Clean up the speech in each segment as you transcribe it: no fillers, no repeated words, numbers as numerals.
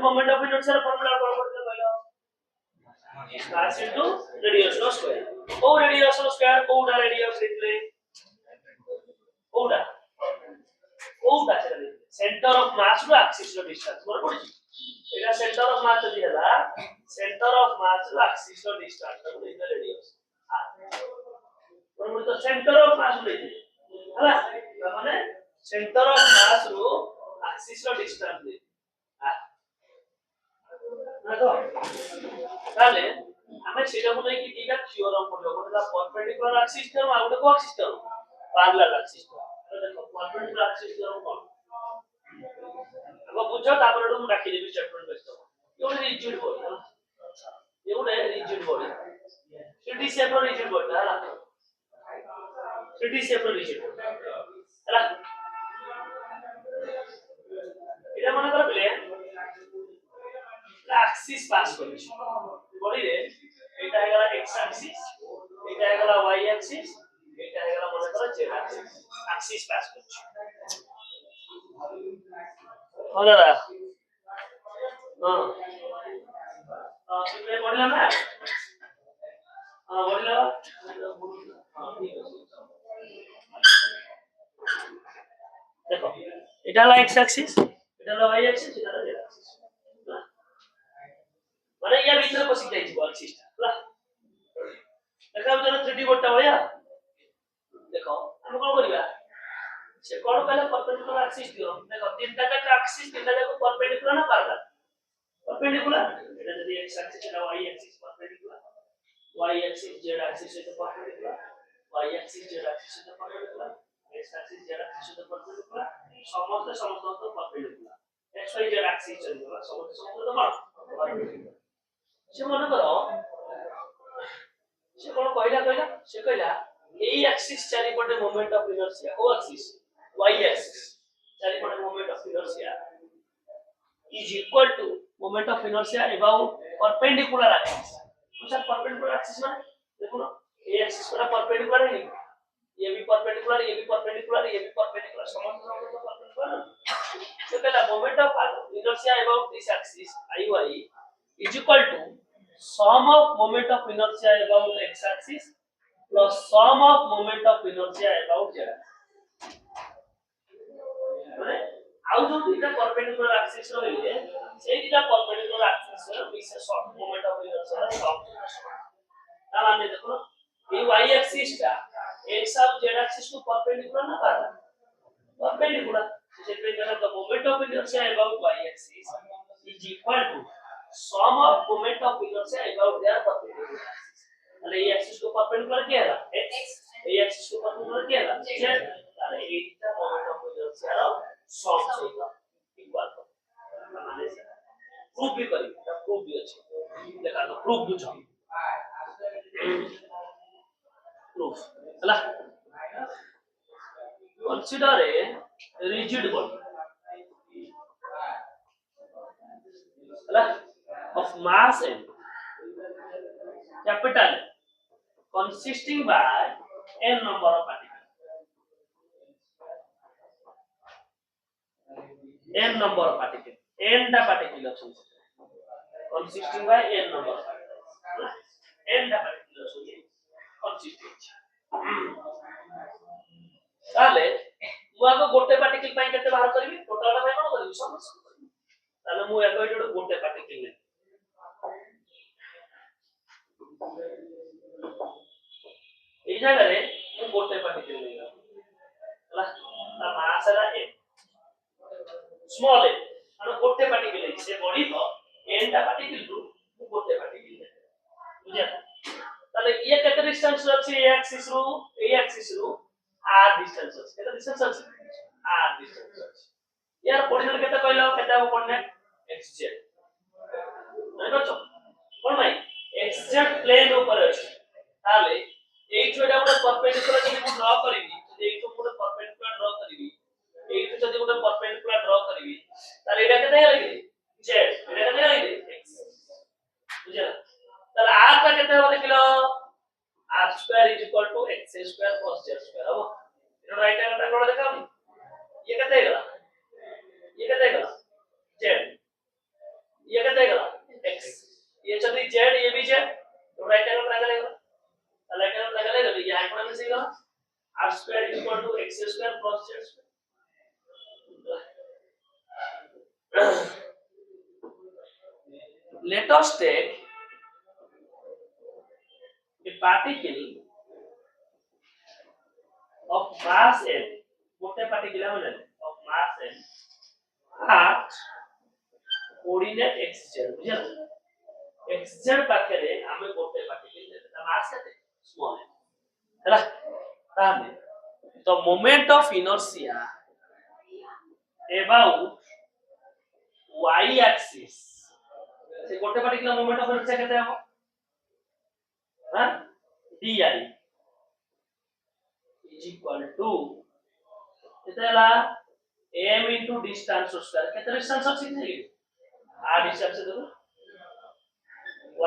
Moment of inertia formula कौन पड़ता है मास इनटू रेडियस नो स्क्वायर ओ रेडियस नो स्क्वायर कोडा रेडियस लिखले कोडा सेंटर ऑफ मास रो एक्सिस रो डिस्टेंस मोर पड़ी एटा सेंटर ऑफ मास जदी हला सेंटर ऑफ मास रो एक्सिस रो डिस्टेंस को इनर रेडियस मोर तो सेंटर ऑफ मास ले हला माने सेंटर ऑफ मास रो एक्सिस रो डिस्टेंस दे देखो ताले हमें सेटा को नहीं कि दीटा थ्योरम पढ़लो कोनला परपेंडिकुलर एक्सिस थ्योरम आ गोटे को axis theorem parallel axis theorem देखो परपेंडिकुलर एक्सिस थ्योरम कोन अब बुझो तापर हम राखी देबी स्टेटमेंट बेस तो ये रिजिड बॉडी ये गोटे रिजिड बॉडी सिटी शेप रो रिजिड बॉडी हला सिटी शेप रो रिजिड हला एटा मन कर प्लेन एक्सिस पास करछि बॉडी रे एटा हेगला x एक्सिस एटा हेगला y एक्सिस एटा हेगला मन कर z एक्सिस एक्सिस पास करछि हो दादा हां तुमने पढ़ला ना हां पढ़ला हां ठीक है देखो एटा हला x एक्सिस एटा हला y एक्सिस एटा हला z एक्सिस माने या भीतर पसी जाई छी एक्सिस ला देखा जरा 3D बोर्ड ता भया देखो हम कोन करिया से कोन कहले परपेंडिकुलर एक्सिस दियो देखो तीनटा का एक्सिस तीनटा का परपेंडिकुलर ना पैरेलल परपेंडिकुलर एटा जदी x एक्सिस एटा y axis perpendicular y axis z axis एटा perpendicular y axis z axis एटा perpendicular x axis z axis एटा परपेंडिकुलर समस्त तो perpendicular x y z axis चलिबा समस्त तो परपेंडिकुलर से मन करो से कोन कहला से कहला ए एक्सिस चारि पटे मोमेंट ऑफ इनर्शिया ओ एक्सिस y एक्सिस चारि पटे moment of inertia is equal to moment of inertia about perpendicular axis अच्छा परपेंडिकुलर एक्सिस माने देखो ना ए एक्सिस पर परपेंडिकुलर है ये भी परपेंडिकुलर ये भी परपेंडिकुलर ये भी परपेंडिकुलर समस्त परपेंडिकुलर तो कहला moment of inertia about this axis iy is equal to sum of moment of inertia about x axis plus sum of moment of inertia about z axis माने आउ जो दुटा परपेंडिकुलर एक्सिस रहिले सेई दुटा परपेंडिकुलर एक्सिस रो विशेष moment of inertia रो सम ता माने देखो ये y एक्सिस ता x और z एक्सिस को परपेंडिकुलर ना पैरेलल परपेंडिकुलर से पे जरा the moment of inertia about y axis is equal to sum of moment of inertia about their perpendicular axis তাহলে এই অ্যাক্সিস को परपेंडिकुलर क्या है x এই অ্যাক্সিস को परपेंडिकुलर क्या है z তাহলে এইটা মোমেন্ট অফ ইনারশিয়া র সম সইতা ইকুয়াল মানে প্রুফ भी करी ता प्रूफ भी আছে देखा तो प्रूफ बुझो प्रूफ हला consider a rigid body हला of mass m capital consisting by n number of particles n number of particles n टा particle ଅଛି consisting by n number of particles n टा particle ଅଛି consisting ताले मु आगो गोटे पार्टिकल पई केते बाहर करबी टोटल पई कोन करबी समझ ताले मु आगो एटो गोटे पार्टिकल ले এই জায়গায় মু গোটে পার্টিকেল নেইলা হলা তা মাস হলা m স্মল m আর গোটে পার্টিকেল আছে বডি তো n টা পার্টিকেল টু মু গোটে পার্টিকেল নে বুঝা তাহলে ইয়ে কত ডিসটেন্স আছে এই অ্যাক্সিস রু r ডিসটেন্স আছে কত ডিসটেন্স আছে r ডিসটেন্স আছে ইয়ার কোঅর্ডিনেট কত কইলো কত হবে কোঅর্ডিনেট xz বুঝছো কোন ভাই xz প্লেন উপরে আছে তাহলে এইটো এটা আমরা পারপেন্ডিকুলার যদি মু ড্র করিবি যদি এইটো পুরো পারপেন্ডিকুলার ড্র করিবি এইটো যদি পুরো পারপেন্ডিকুলার ড্র করিবি তাহলে এটা কত লাগবে z এটা কত লাগবে x বুঝলা তাহলে r টা কত হবে লিখলো r square is equal to x square plus z square হবে এটা রাইট হ্যান্ড করে দেখাবি ये कते गला z let us take a particle of mass m, ଗୋଟେ particle ମାନେ of mass m at coordinate xz, ବୁଝିଲ xz ପାଖରେ ଆମେ ଗୋଟେ particle ଦେଲେ ତା mass କେତେ small m ହେଲା। ତାହେଲେ the moment of inertia about y axis, ସେ ଗୋଟେ particle moment of inertia କେତେ ହେବ हां di is equal to केतेला m into distance square, केते distance अछि कि आ distance देबो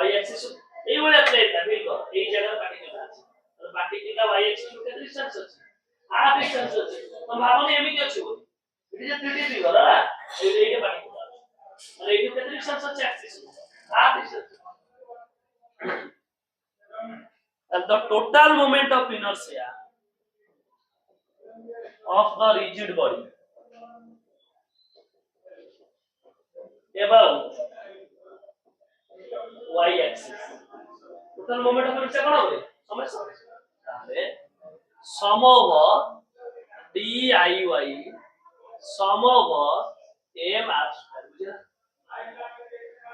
y axis एई वाला प्लेट ना बिल्कुल एई जगह पार्टिकल अछि तो पार्टिकल का y axis केते distance अछि आ distance अछि तो भाबने एमिति अछि बोली इट इज 3D फिगर ना एई पार्टिकल और एई केते distance अछि axis uh distance and the total moment of inertia of the rigid body about y axis, total moment of inertia कोन होबे समझ ताले sum over diy sum over m r square बुझिला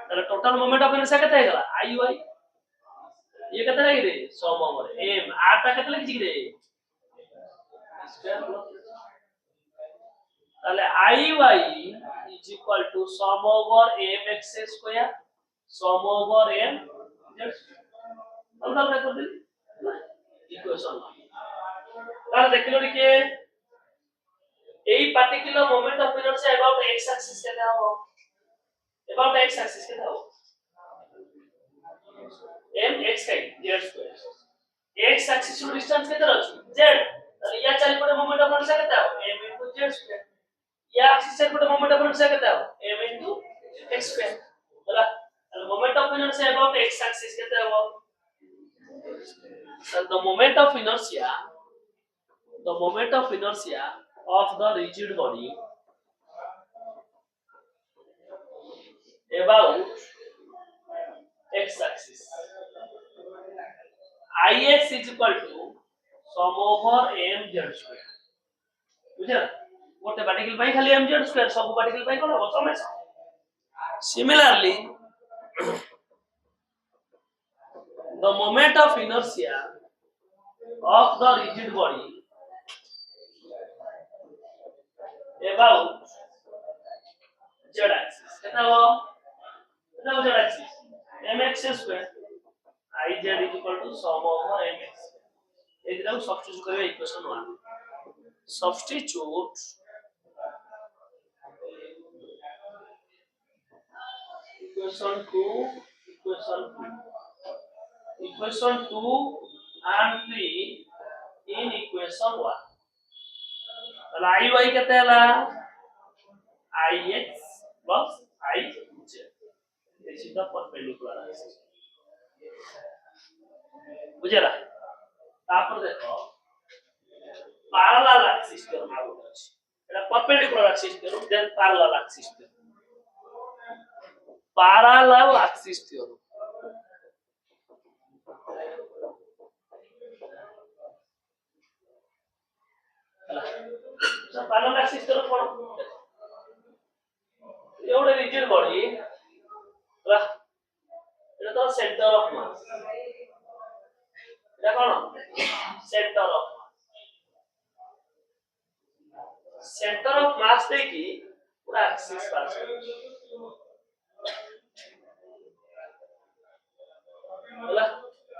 ताले total moment of inertia केते हेगला iy ये केते लागी रे sum over m r ता केते लागी रे स्क्वायर ताले iy is equal to sum over mx square sum over m z अलग अलग कर दे इक्वेशन ताले देखिलो के एई particular moment of inertia about x axis केते हो अबाउट x एक्सिस केते हो m x का z स्क्वायर x एक्सिस रो डिस्टेंस केते रहछ z ताले या चारि पटे मोमेंट ऑफ इनर्शिया केते हो m into z स्क्वायर या एक्सिस चारि पटे मोमेंट ऑफ इनर्शिया केते हो m into x स्क्वायर होला ताले moment of inertia about x axis केते हो so the moment of inertia of the rigid body about x axis ix is equal to sum over mz square बुझा गोटे particle पई खाली mz square सब particle पई कोन हो समझ similarly the moment of inertia of the rigid body about z axis केता हो z axis mx square iz is equal to sum over mx एदिरा सब्स्टिट्यूट करबे equation 1 substitute equation 2 and 3 in equation 1 ताला iy केते हला ix plus iz this is the perpendicular axis बुझला तापर देखो parallel axis theorem आगो अछि एटा perpendicular axis theorem then parallel axis theorem so parallel axis theorem कोन एवढे rigid body ला एटा तो center of mass Etah cone center of mass देखी पूरा axis पास होला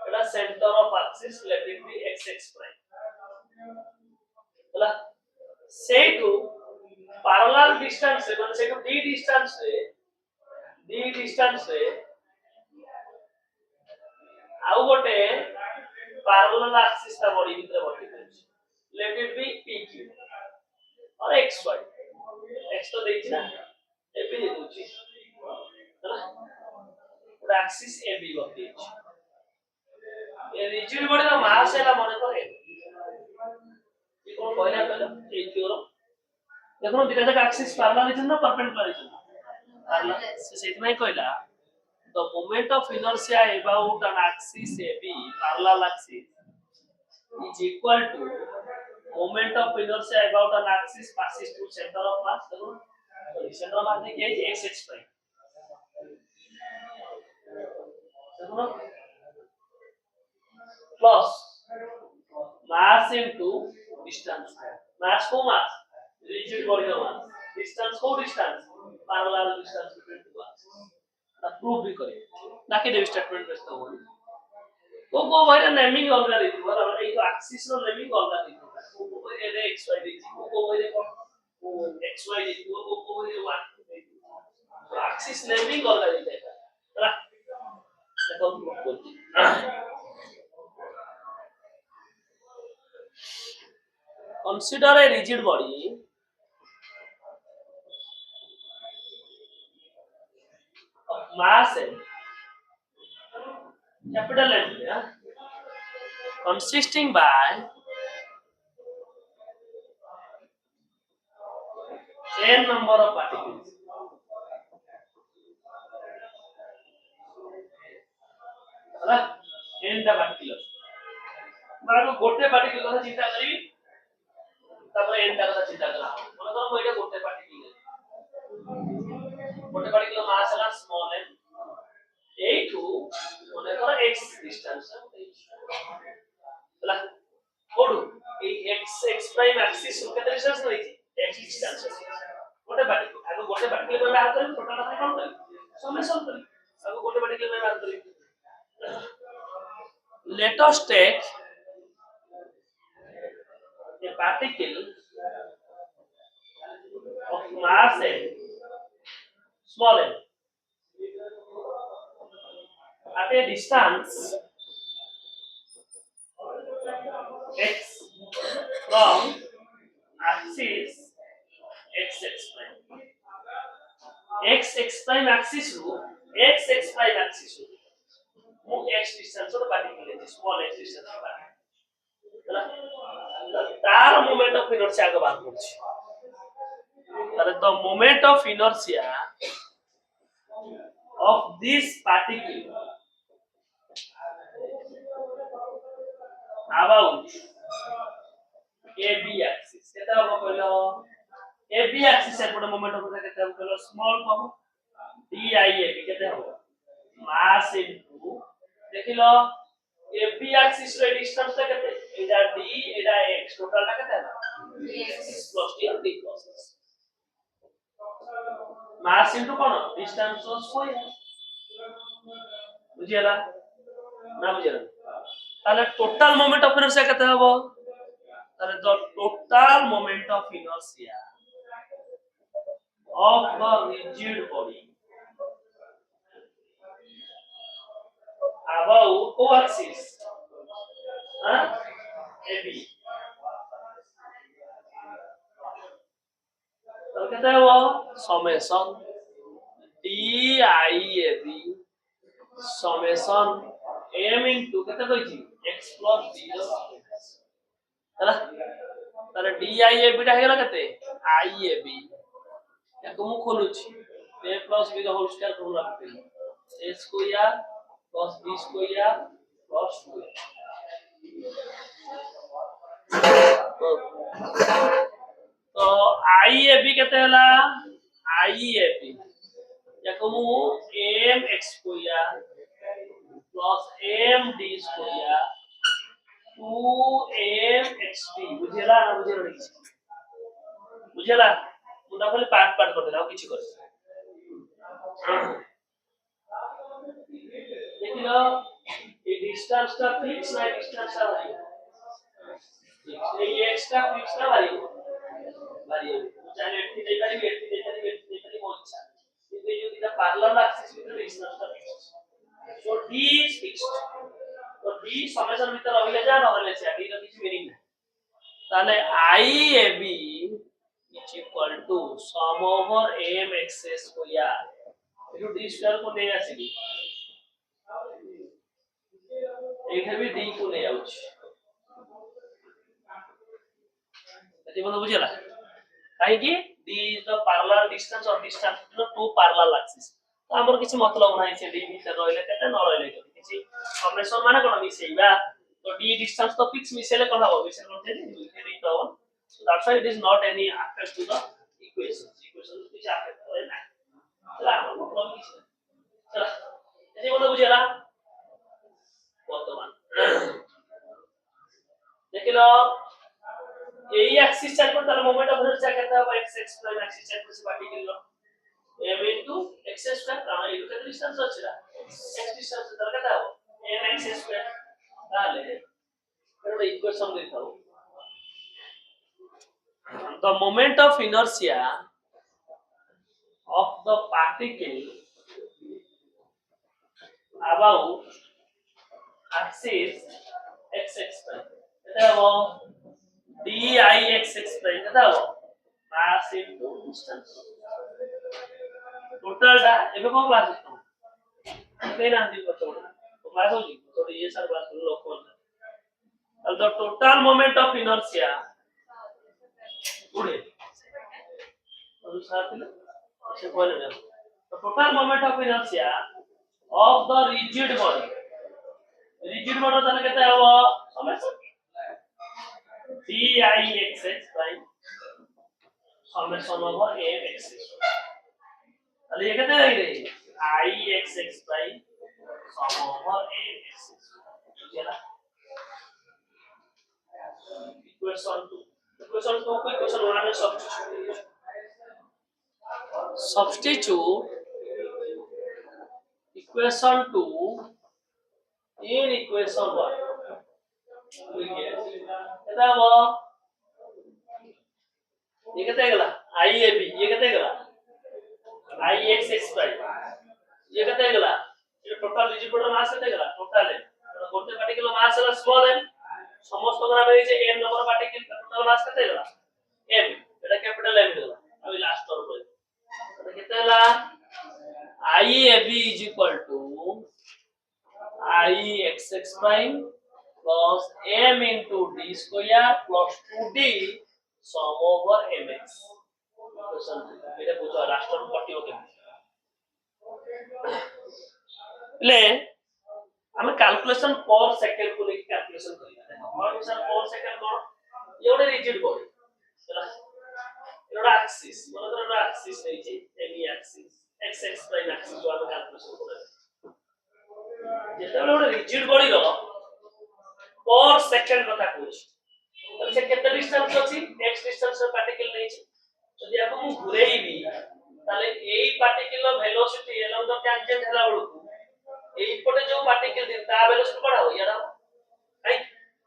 एटा center of axis let it be xx prime होला say to parallel distance से माने say to d distance से आउ गोटे parallel axis ता बॉडी भीतर body let it be pq और xy x तो देखि ना ए भी दे दूची ହେଲା पूरा axis ab body a rigid body का मास हैला मने करे ये कोन कहला कहला ए थ्योरम देखो दिटा जाक axis parallel है ना परपेंडिकुलर है ସେ ସେଇଥିପାଇଁ କହିଲା the moment of inertia about an axis AB parallel axis is equal to moment of inertia about an axis passes through center of mass center of mass is x prime plus mass into distance mass को mass rigid body का mass distance को distance parallel distance between two masses prove भी करें ना कि Dave statement based हो को भाई नेमिंग अलग देती है मतलब ये तो एक्सिस रो नेमिंग अलग देती है को भाई रे एक्स वाई देती है को भाई रे एक्स वाई देती है को भाई रे वाई देती है तो एक्सिस नेमिंग अलग देती है ना देखो बोलती consider a rigid body of mass n capital N yeah consisting by n number of particles ହେଲା n टा पार्टिकल मानो गोटे पार्टिकल କଥା ଚିନ୍ତା କରିବି ତାପରେ n ଟା କଥା ଚିନ୍ତା କरा ମାନେ ଧର ମୁଁ ଏଇଟା ଗୋଟେ ପାର୍ଟିକଲ ମାସ ହେଲା ସ୍ମଲ୍ n এইটু মনে করো x ডিসটেন্স ହେଲା কোডু এই x x প্রাইম অ্যাক্সিস ରୁ କେତେ ডিসটেন্স ରହିଛି x ডিসটেন্স ଗୋଟେ ପାର୍ଟିକଲ ଆଗ ଗୋଟେ ପାର୍ଟିକଲ ପାଇଁ ବାହାର କରିବି ଟୋଟାଲ ପାଇଁ କଣ କରିବି ସমেସନ କରିବି ଆଗ ଗୋଟେ ପାର୍ଟିକଲ ପାଇଁ ବାହାର କରିବି let us take a particle of mass n small n at a distance x from axis x prime x prime axis ru x prime axis ru ମୁଁ x distance ର ପାର୍ଟିକଲ ଅଛି small x distance ର ହେଲା ତାର moment of inertia ଆଗ ବାହାର କରୁଛି ତାହେଲେ the moment of inertia of this particle about AB axis केता हम कहलो AB axis एपटे मोमेंट ऑफ केता हम कहलो स्मॉल हम DIAB केते हम मास इनटू देखिलो AB axis रे डिस्टेंस ता केते एटा D एटा x टोटल ता केते है x प्लस D और D प्लस मास इनटू कोन डिस्टेंस रो स्क्वायर बुझियला ना बुझियला তাহলে টোটাল মোমেন্ট অফ ইনারশিয়া কত হবে তাহলে the total moment of inertia of the rigid body about co-axis AB তাহলে কত হবে summation DIAB summation m into কত কইছি x plus d ହେଲା তাহলে DIAB টা হেগলা কেতে IAB याको मु खोलुची a plus b the whole square formula पकेली a square plus b square plus 2 तो IAB केते हला IAB याको मु mx square plus md square 2mxp बुझेला ना बुझेला मुंडा खाली पार्ट पार्ट कर देला किछि कर देखिलो ये डिस्टेंस ता फिक्स ना डिस्टेंस ता भारी ये एक्स्ट्रा फिक्स ना भारी चाहे एठी दे पारी मोचा কিন্তু এই যদি প্যারালাল অ্যাক্সিস ভিতরে ডিস্টেন্স তা fix so d is fixed তো d সমেশন ভিতরে রহিলে যা নহলে সে d র কিছু মিনিং নাই তাহলে IAB is equal to sum over mx square এটু d স্কয়ার को নেই আসিবি এইটা भी d को নেই আউছি এটি বন্ধ বুঝিলা কাই কি d is the parallel distance or distance between two parallel axes तो हमर किछि मतलब नाही छै d मीटर रहले केते न रहले केते किछि समेशन माने कोन मिसेइबा तो d distance तो फिक्स मिसेले कोन हो मिसेल कोन छै नी तो so that's why it is not any affect to the equation किछि affect करे ना चला हमर मतलब किछि चला एजे बोलो बुझेला वर्तमान देखिलो यही एक्सिस चल पर तार मोमेंट ऑफ इनर्शिया कहता है x x प्राइम एक्सिस चल पर से पार्टिकल लो m into x स्क्वायर तार ये केते डिस्टेंस अछि x डिस्टेंस तार कहता है m x स्क्वायर ताले एटा इक्वेशन देता हूं the moment of inertia of the particle about axis x x prime এটা হলো dix x prime এটা হলো mass into distance total টা ଏବେ কোন ক্লাস হচ্ছে সেই না দিব তো ক্লাস হচ্ছে তো ये सर क्लास को लोग बोलते हैं the total moment of inertia उड़े और साथ में से बोले ना the total moment of inertia of the rigid body ताने कहते हैं वो समझ dix prime summation over mx তাহলে ये कहते हैं ix prime sum over mx ठीक है ना equation 2 equation 2 को equation 1 में substitute equation 2 in equation 1 এটা वो ये कहते हैं iab ये कहते हैं ixx प्राइम ये कहते हैं ये टोटल रिजिड बॉडी मास कहते हैं टोटल है गोटे पार्टिकल मास है स्मॉल m समस्त ग्राम में जे m number particle total mass कहते हैं m এটা कैपिटल m देला अभी लास्ट और बोल तो कहते हैं iab is equal to ixx prime plus m into d square plus 2d sum over mx এটা বুঝো লাস্ট और কটিও কেমন ले हमें कैलकुलेशन पर सेकंड को लेके कैलकुलेशन करिया देखो और सर पर सेकंड कोन ये ଗୋଟେ रिजिड बॉडी चला एटा एक्सिस मतलब एटा एक्सिस नै छै any axis x x prime axis जो हम कैलकुलेशन करे जेते ଗୋଟେ रिजिड बॉडी रो पर सेकंड कथा कहूछ तब से केते डिस्टेंस अछि x डिस्टेंस रे पार्टिकल नै छै যদি আপু মু ঘুরেইবি তাহলে এই particular velocity along the tangent হেলা বলকু এই পটে যে পার্টিকল দিন তা ভেলোসিটি করা হয় ইয়ারা রাইট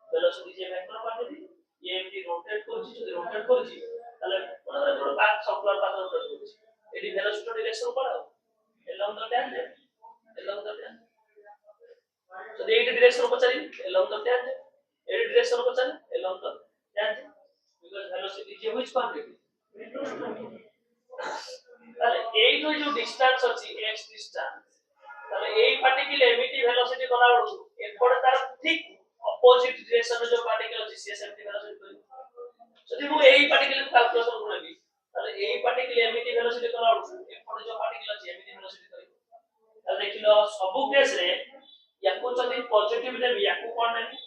ভেলোসিটি যে ভেক্টর পার্টিকল ये এমনি রোটেট করছি যদি রোটেট করছি তাহলে মনে করো পাথ সার্কুলার পাথ রোটেট করছি এটি ভেলোসিটি ডিরেকশন করা হয় এলং দ্য ট্যানজেন্ট যদি এইটা ডিরেকশন পচারি এলং দ্য ট্যানজেন্ট এই ডিরেকশন পচারি along the tangent because velocity যে হুইচ কোয়ান্টিটি তাহলে এই যে ডিসটেন্স আছে x ডিসটেন্স তাহলে এই পার্টিকল এমিটি ভেলোসিটি করা হলো এরপরে তার ঠিক অপোজিট ডিরেকশনে যে পার্টিকল আছে সে সেমটি ভেলোসিটি করি যদি মু এই পার্টিকল ক্যালকুলেশন করবি তাহলে এই পার্টিকল এমিটি ভেলোসিটি করা হলো এরপরে যে পার্টিকল আছে এমিটি ভেলোসিটি করি তাহলে দেখিলো সবু কেস রে ইয়াকু যদি পজিটিভ নেবি ইয়াকু কোন নেবি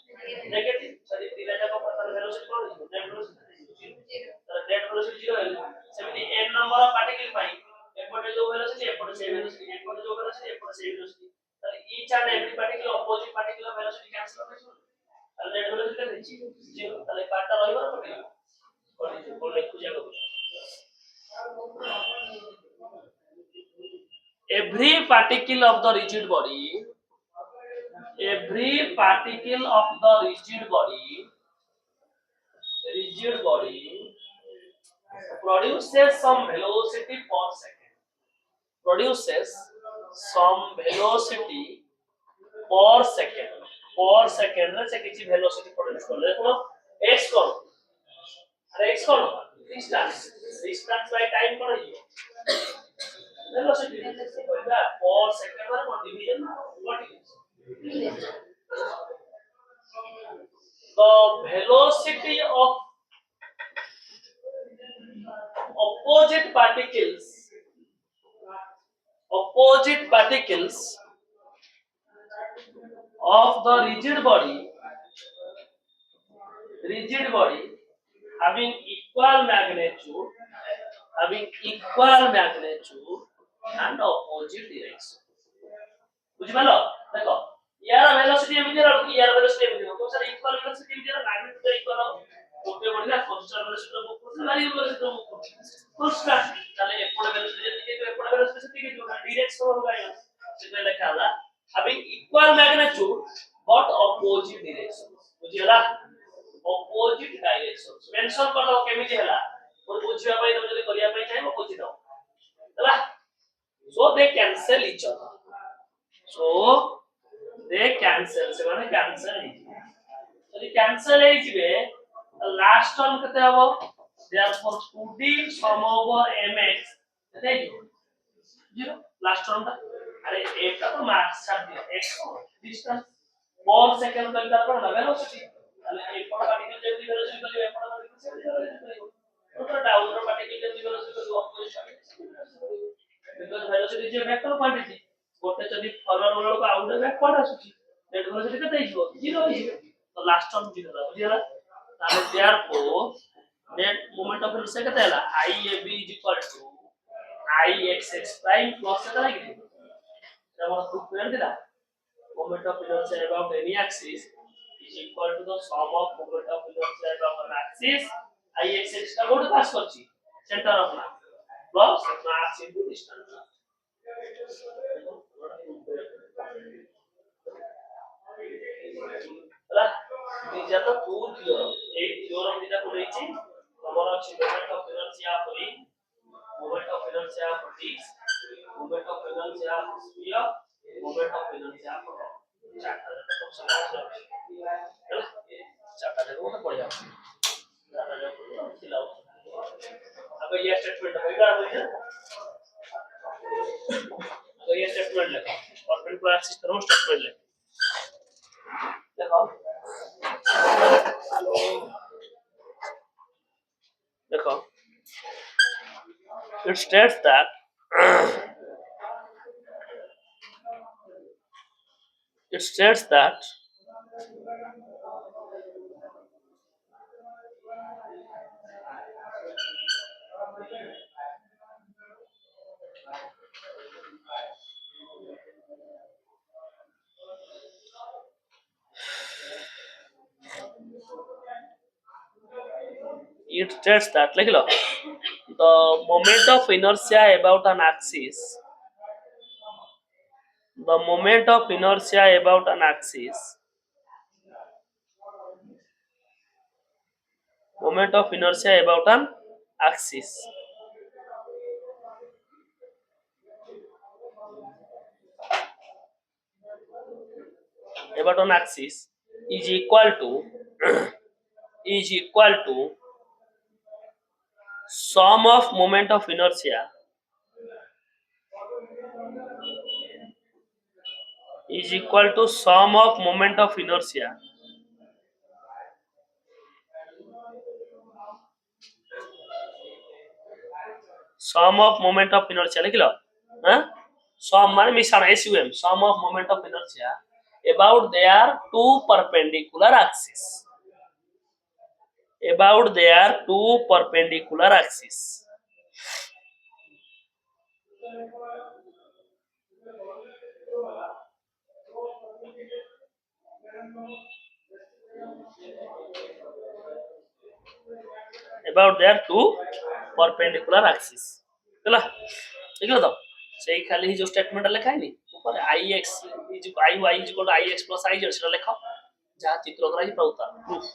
নেগেটিভ যদি তিনটা যাক তাহলে ভেলোসিটি কোন নেব নেট ভেলোসিটি তাহলে নেট ভেলোসিটি 0 হলো সেমনি n নম্বর অফ পার্টিকল পাই এপটে যে ভেলোসিটি এপটে সেই ভেলোসিটি এপটে যে ভেলোসিটি এপটে সেই ভেলোসিটি তাহলে each and every particle opposite particle velocity cancel হবে তাহলে নেট ভেলোসিটি কত হচ্ছে 0 তাহলে পার্টটা রইব না কত বলে খুঁজে পাবো every particle of the rigid body produces some velocity per second रे से किसी velocity प्रोड्यूस कर देखो x कौन अरे x कौन distance by time कौन है velocity per second মানে কোন division what is the velocity opposite particles of the rigid body having equal magnitude and opposite direction বুঝিপারল দেখো ইয়ার ভেলোসিটি এমিতি আর ইয়ার ভেলোসিটি এমিতি তো স্যার ইকুয়াল ভেলোসিটি এমিতি আর ম্যাগনিটিউড ইকুয়াল গোটে বডিরা constant velocity move করছে variable velocity move করছে constant তাহলে এপড়ে velocity যেতিকে তো এপড়ে velocity সেতিকে তো direction হলো সেটা লেখা হলা having equal magnitude but opposite direction বুঝিলা opposite directions mention করো কেমিতি হলা ওর বুঝিবা পাই তুমি যদি করিয়া পাই চাইবো বুঝি দাও হলা so they cancel each other so they cancel ସେମାନେ cancel ହେଇଯିବେ ଯଦି cancel ହେଇଯିବେ last one କେତେ ହବ therefore 2d sum over mx କେତେ ହେଇଯିବ 0 last one ଟା আরে এটা তো মাস ছাড় দিও x distance per second call তারপর না ভেলোসিটি তাহলে এই পড়া পার্টিকেল যদি ভেলোসিটি করিবে এই পড়া পার্টিকেল সেটি ভেলোসিটি করিবে ওটা ডাউন র পার্টিকেল যদি ভেলোসিটি করিবে opposite because velocity is a vector quantity ଗୋଟେ ଯଦି ଫରୱାର୍ଡ ବେଳକୁ ଆଉ ଗୋଟେ ବ୍ୟାକୱାର୍ଡ ଆସୁଛି ନେଟ୍ ଭେଲୋସିଟି କେତେ ହେଇଯିବ 0 ହେଇଯିବ ତ ଲାଷ୍ଟ ଟର୍ମ 0 ହେଲା ବୁଝିଗଲା ତାହେଲେ therefore net moment of inertia କେତେ ହେଲା iab ixx prime plus କେତେ ଲାଗିବ ଆମର ପ୍ରୁଫ କରିଥିଲା moment of inertia about any axis is equal to the sum of moment of inertia about an axis ixx ଟା କୋଉଠି ପାସ୍ କରିଛି center of mass plus mass into distance ହେଲା these are the two theorem এই theorem দিটা পড়েছি তোমার আছে moment of inertia পড়ি moment of inertia পড়ি moment of inertia sphere moment of inertia পড়ো চারটা যেটা খুব সহজ হবে ହେଲା চারটা যেটা ওটা পড়ে যাবে চারটা যেটা পড়ে ছিলাও अब ये स्टेटमेंट होगा मुझे तो ये स्टेटमेंट लिखो और फिर पूरा एक्सिस करो स्टेटमेंट लिखो देखो it states that लिख लो the moment of inertia about an axis moment of inertia about an axis is equal to sum of moment of inertia लिख लो sum মানে মিশানো sum sum of moment of inertia about their two perpendicular axes ହେଲା ଦେଖିଲ ତ ସେଇ ଖାଲି ଯୋଉ statement ଲେଖା ହେଇନି ଉପରେ ix iy ix plus iz ସେଟା ଲେଖ ଯାହା ଚିତ୍ର କରାଯାଇଛି ପୁରା ଉତାର proof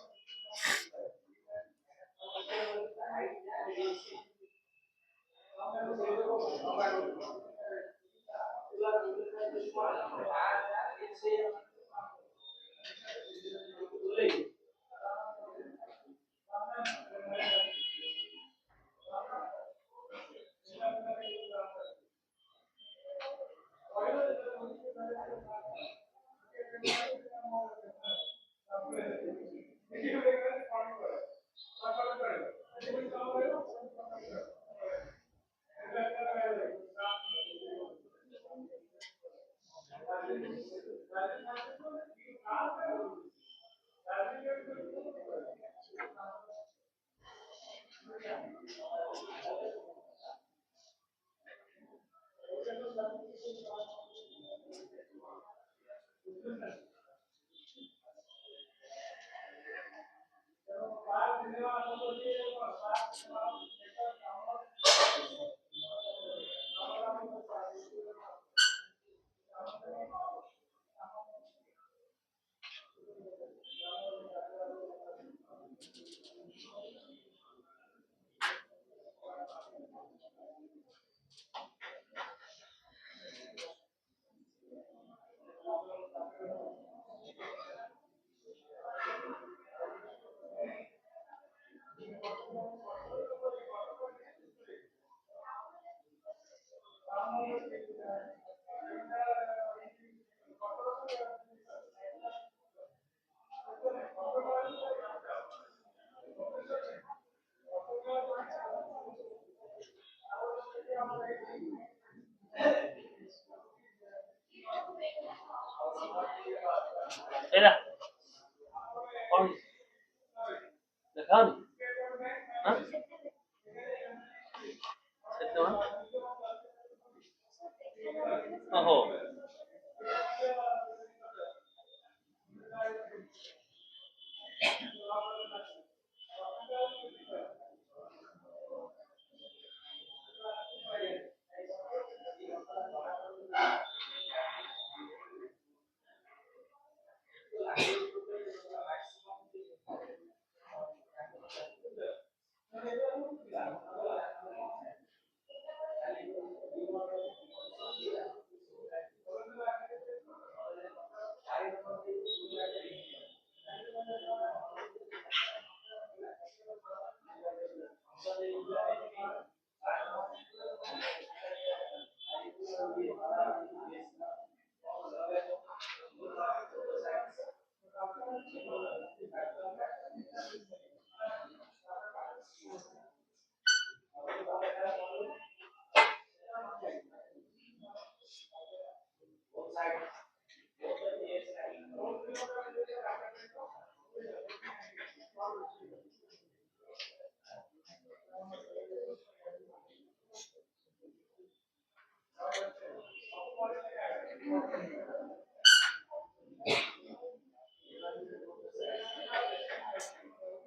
এরা কোন দেখাও হ্যাঁ সেটা ওহো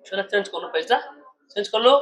সেটা চেঞ্জ করলো পেজটা চেঞ্জ করলো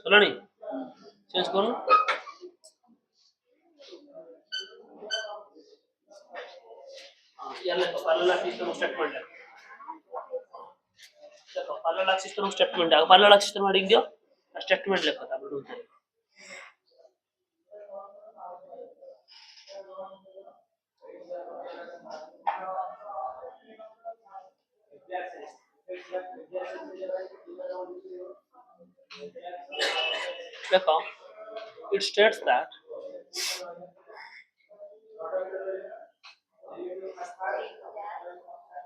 হলো নি চেঞ্জ করুন ইয়ালে পারলা কি তো স্টার্ট করলাম देखो पैरेलल एक्सिस तो स्टेटमेंट है पैरेलल एक्सिस तो हेडिंग दियो स्टेटमेंट लिखो तापर ढूंढते देखो it states that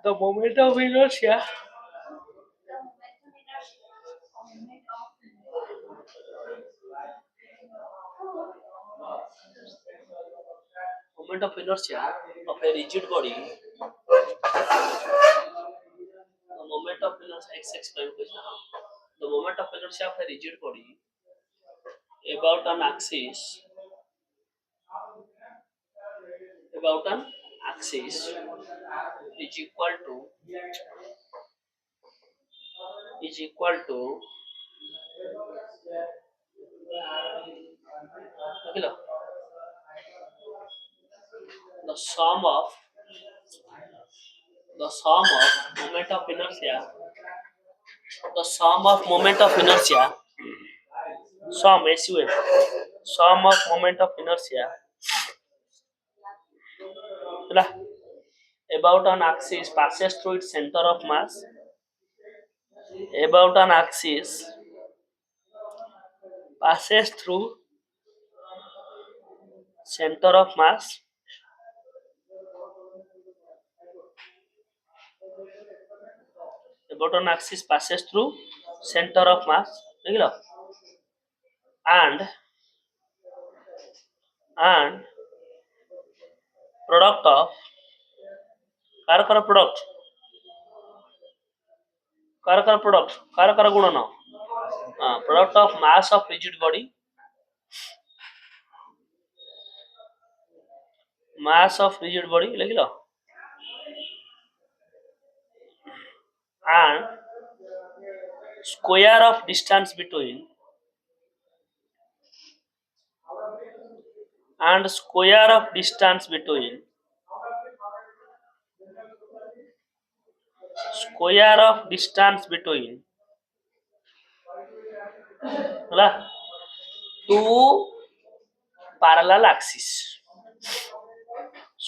the moment of inertia moment of inertia of a rigid body the moment of inertia x prime the moment of inertia of a rigid body about an axis is equal to बुझलो the sum of moment of inertia the sum SUM sum of moment of inertia ହେଲା, about an axis passes through its center of mass about an axis passes through center of mass about an axis passes through center of mass বুঝলো and product of car product गुणन product of mass of rigid body लिखलो and square of distance between ହେଲା two parallel axis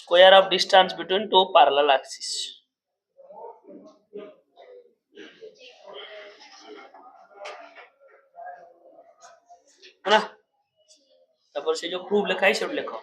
square of distance between two parallel axis है ना তারপর সেই যে proof লেখা है সেটা লেখো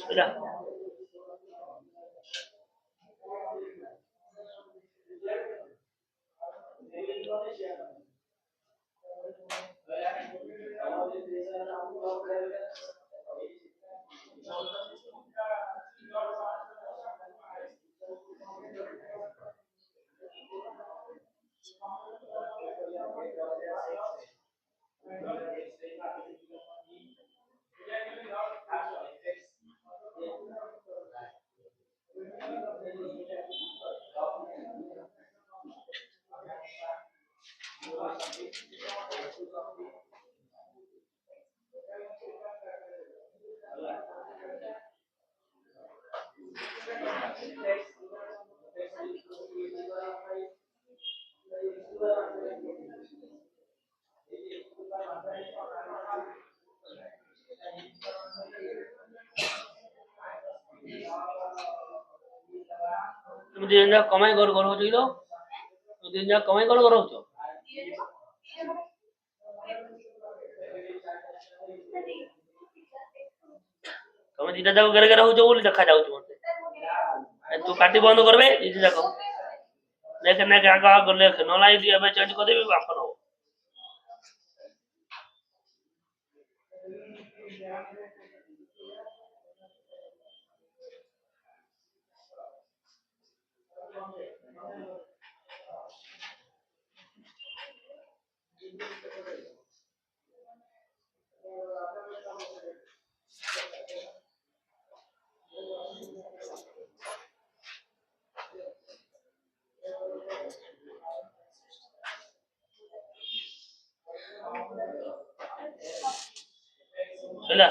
है ना তুমি দুজন যাক কমাই গড় গড় হচ্ছে কিলো তুমি দুজন যাক কমাই গড় গড় হচ্ছে তুমি দুইটা যাক গেরে গেরে হচ্ছে বলে দেখা যাচ্ছে মতে তু কাটি বন্ধ করবে এই যে দেখো লেখে লেখে আগা আগা লেখে নলাই দিয়ে আমি চেঞ্জ করে দেবি বাপন হবে চলা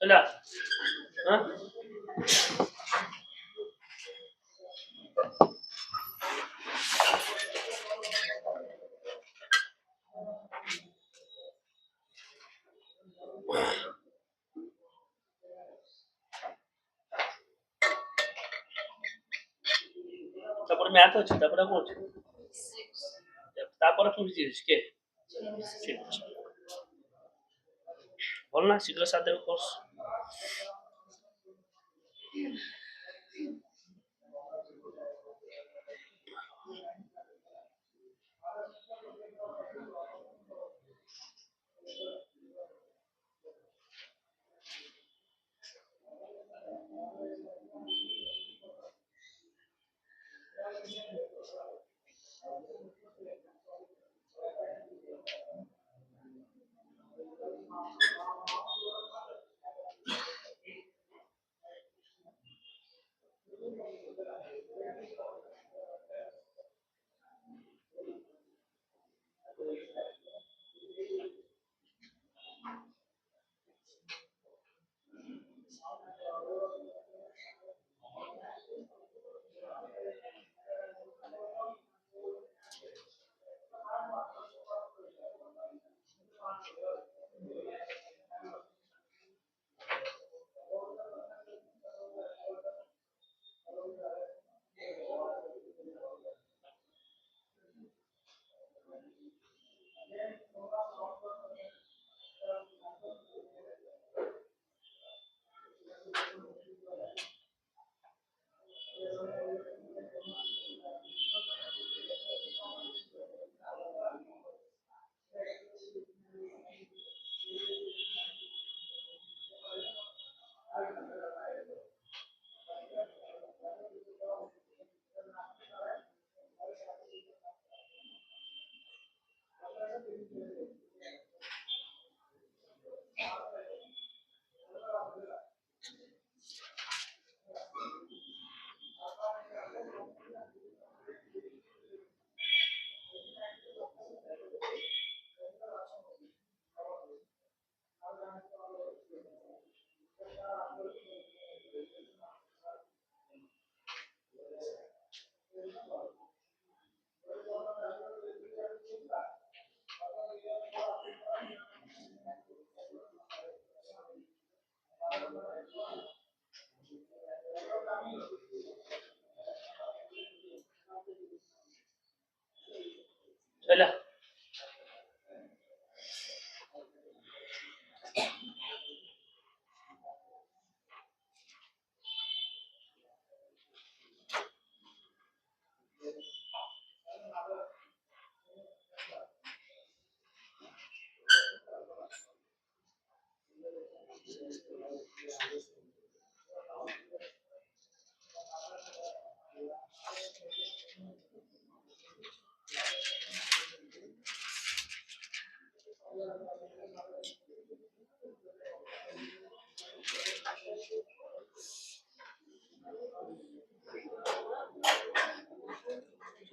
চলা হ্যাঁ তারপরে ম্যাথ হচ্ছে তারপরে কোন হচ্ছে তারপরে ফিজিক্স কে ঠিক আছে বল না শীঘ্র সাথে কোর্স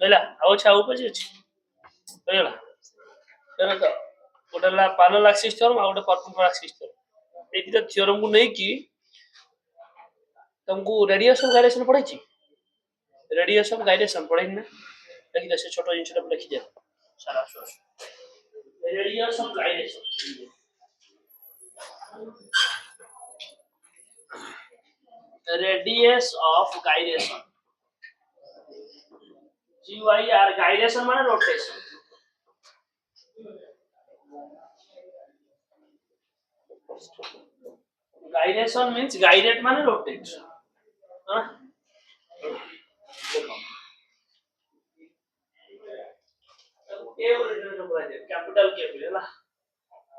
ହେଲା ଆଉ ଅଛି ଆଉ ପଛେ ଅଛି ହେଇଗଲା ତେଣୁ ତ ଗୋଟେ ହେଲା ପାରାଲାଲ ଆକ୍ସିସ୍ ଥ୍योरम ଆଉ ଗୋଟେ परपेंडिकुलर ଆକ୍ସିସ୍ ଥ्योरम এই দুটো থিওরম को ନେଇକି तुमको रेडियस ऑफ गायरेशन पढ़ाई रेडियस ऑफ गायरेशन पढ़ाई ना लिखी दे से छोटो जिनिस लिखी दे सारा सोच radius of gyration radius of gyration G Y R gyration माने रोटेशन गायरेशन मींस गाइडेड माने रोटेट हां के रिटर्न कराए कैपिटल के ହେଲା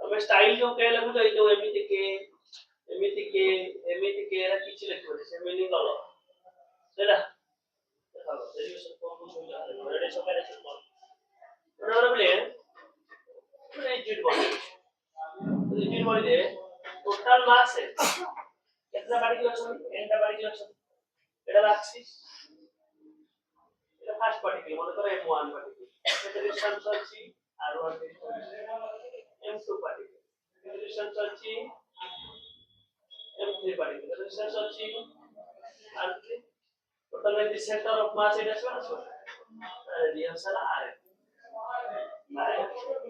ତମେ ଷ୍ଟାଇଲ ଯୋଉ କେ ଲେଖୁଛ ଏଇ ଯୋଉ ଏମିତି କେ ଏରା କିଛି ଲେଖିବନି ସେ ମିନିଂ ଅଲଗା ସେଇଟା ଦେଖାଅ ଡେରିଭେସନ କୋଉ ଶୁଣିଲା ରେଡିଏସନ ଗାଇରେସନ କୋନ ଗୋଟେ ବଲେ रिजिड बॉडी दे टोटल मास है कितना पार्टिकल अछन एनटा पार्टिकल अछन एटा एक्सिस एटा फर्स्ट पार्टिकल मन करे m1 पार्टिकल एटा डिस्टेंस अछि r1 m2 पार्टिकल डिस्टेंस अछि m3 पार्टिकल डिस्टेंस अछि r3 total the centre of mass it is radius r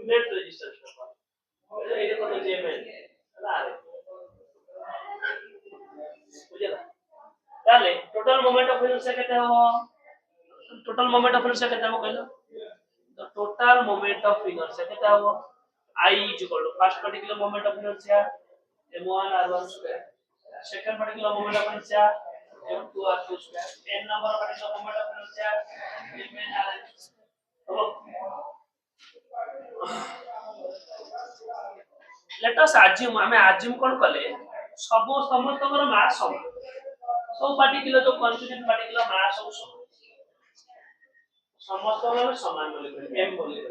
net resistance এটা কত jml আরে বুঝলা তাহলে টোটাল মোমেন্ট অফ ইনার্সিয়া কেতে হবো টোটাল মোমেন্ট অফ ইনার্সিয়া কেতে হবো কইলো তো টোটাল মোমেন্ট অফ ইনার্সিয়া কেতে হবো I equal to first particular moment of inertia m1 r1 square second particular moment of inertia m2 r2 square n number of particular moment of inertia mn rn হলো let us assume हमें assume कोन कले सब समस्तकर मास समान सब particle जो constitute particle मास सब समस्तकर समान बोले m बोले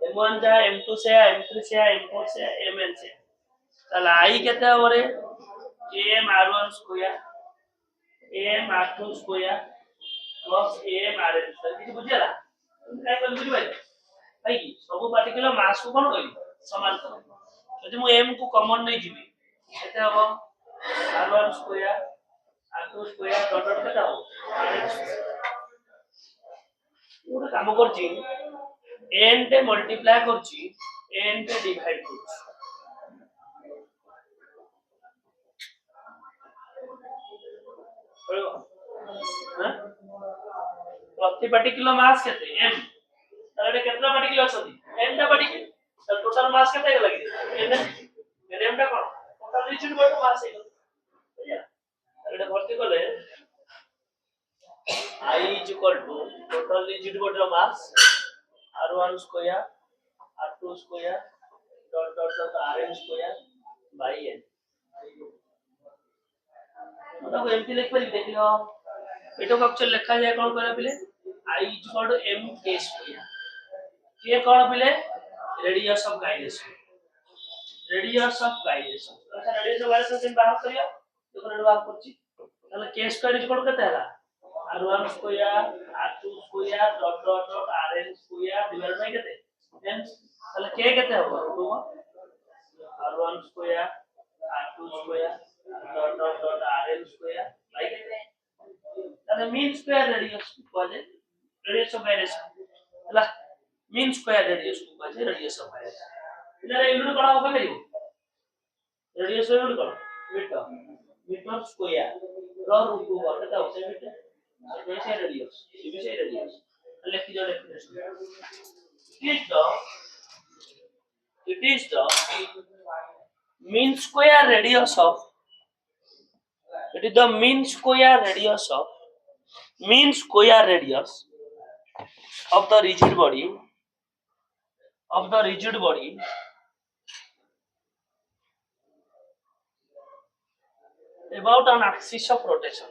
m1 जा m2 से m3 से m4 से mn से चल i केते होरे m r1 square m r2 square plus m rn square किछ बुझिला काय कर बुझि भाई भाई सब पार्टिकल मास को कोन कहि समान कर যদি ମୁଁ m को कॉमन नहीं जीबी केते हबो r1 square r2 square dot dot केते हबो पूरा काम करछि n टे मल्टीप्लाई करछि n टे डिवाइड करछि हां प्रति पार्टिकल मास केते m तारे केतना पार्टिकल अछथि n टा पार्टिकल तो टोटल मास केते लागि n m टा कोन टोटल रिजिड बॉडी मास है बुझिया एटा भर्ती करले I is equal to total rigid body mass r1 square r2 square dot dot dot rn square by n मतलब एमती लिख पारि देखियो एटो अक्षर लिखा जाय कोन करे पिले I is equal to m k square के कोन पिले रेडियस ऑफ गायरेशन अच्छा रेडियस ऑफ गायरेशन केन बाहर करियो देखो रेड बाहर करछि ताले k स्क्वायर इज इक्वल केते हला r1 square r2 square dot dot dot rn square divided by केते n ताले k केते होबो r1 square r2 square dot dot dot rn square by केते ताले मीन स्क्वायर रेडियस को कहले रेडियस ऑफ गायरेशन हला मीन स्क्वायर रेडियस को कहले रेडियस ऑफ गायरेशन इधर यूनिट कोन होगा करियो रेडियस यूनिट कोन मीटर स्क्वायर र रूट ओवर केते होसे मीटर से रेडियस ये से रेडियस लिख दो definition it is the mean square radius of it is the mean square radius of the rigid body about an axis of rotation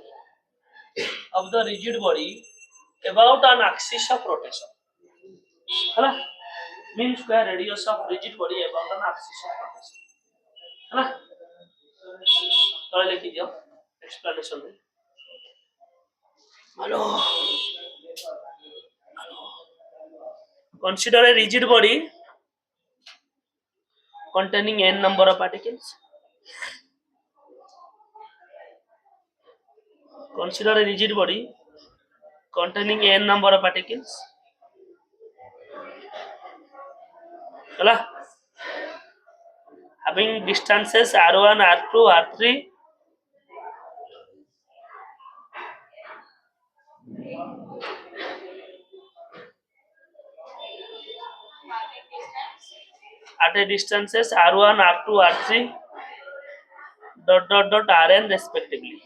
of the rigid body about an axis of rotation है ना mean square radius of rigid body about an axis of rotation है ना तो लिख दियो explanation में hello Consider a rigid body containing n number of particles. Consider a rigid body containing n number of particles. Kala? Having distances r1, r2, r3. At a distances r1, r2, r3 dot rn respectively.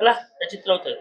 ହେଲା ଏ ଚିତ୍ର ଉତ୍ତର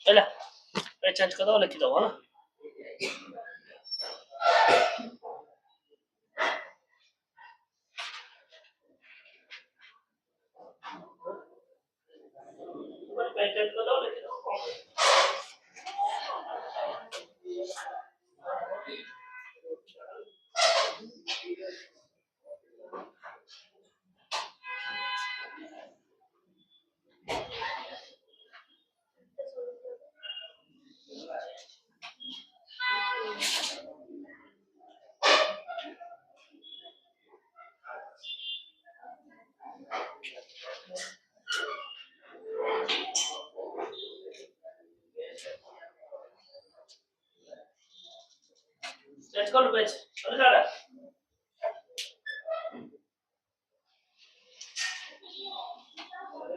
ହେଲା ଏ change କରିଦବ ଲେଖିଦବ ହେଲା change କରିଦବ ଲେଖିଦବ change कर लो page अरे सारा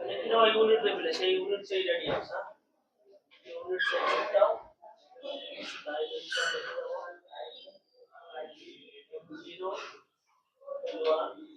लेकिन वो यूनिट पे मिले সেই यूनिट से ही रेडी है ना यूनिट से हटाओ डायमेंशन जीरो 1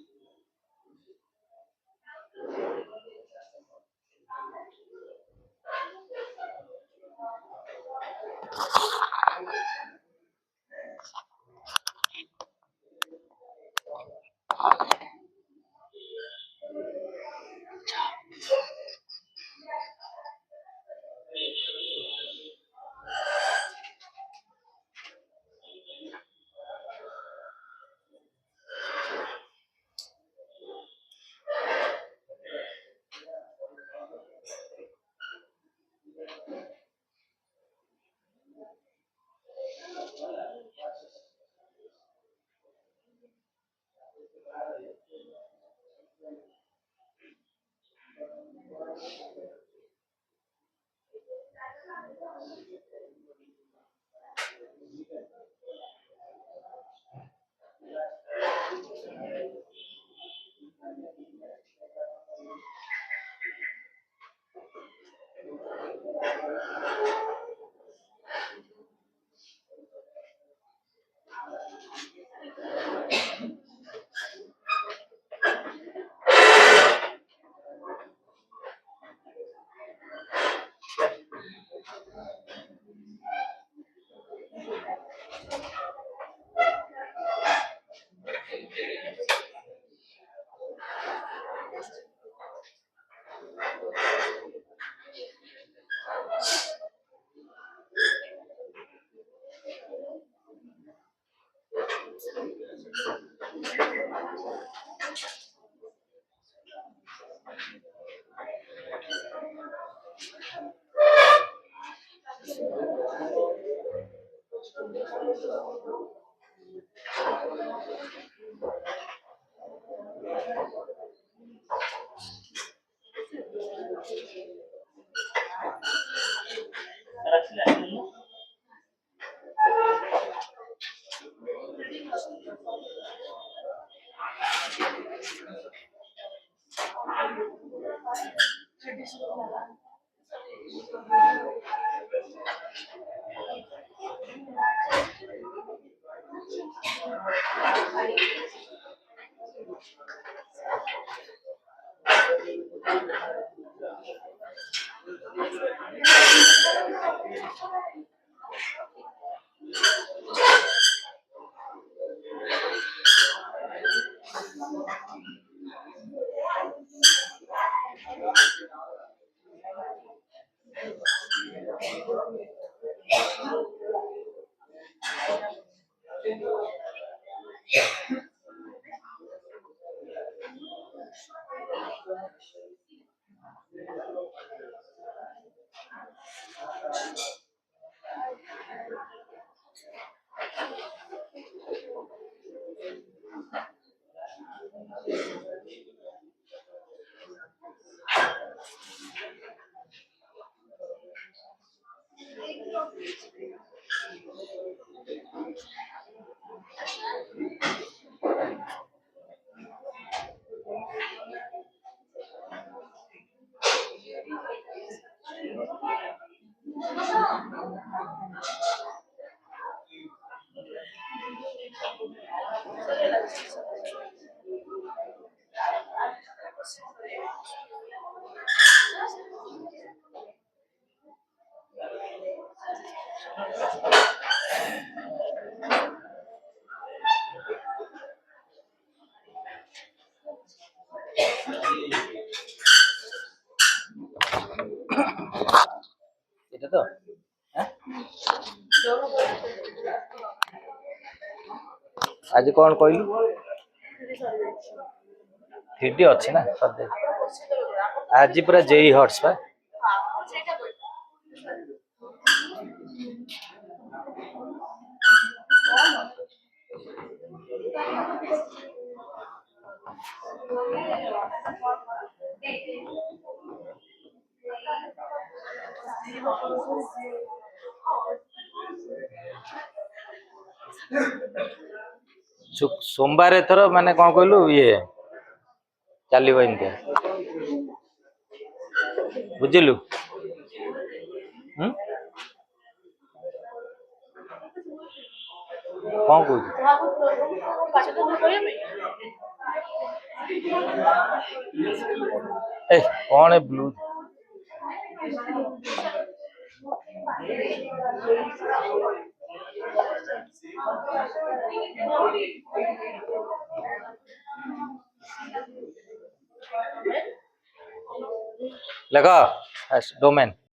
এটা তো হ্যাঁ ଆଜି କଣ କହିଲୁ 3D ଅଛି ନା ଆଜି ପୁରା JEE ହଟ୍ସ ବା सोमवार एथर माने कौन कहलु ये चलिव एमती बुझिलु कौन कहू ए कौन है ब्लू लगा डोमेन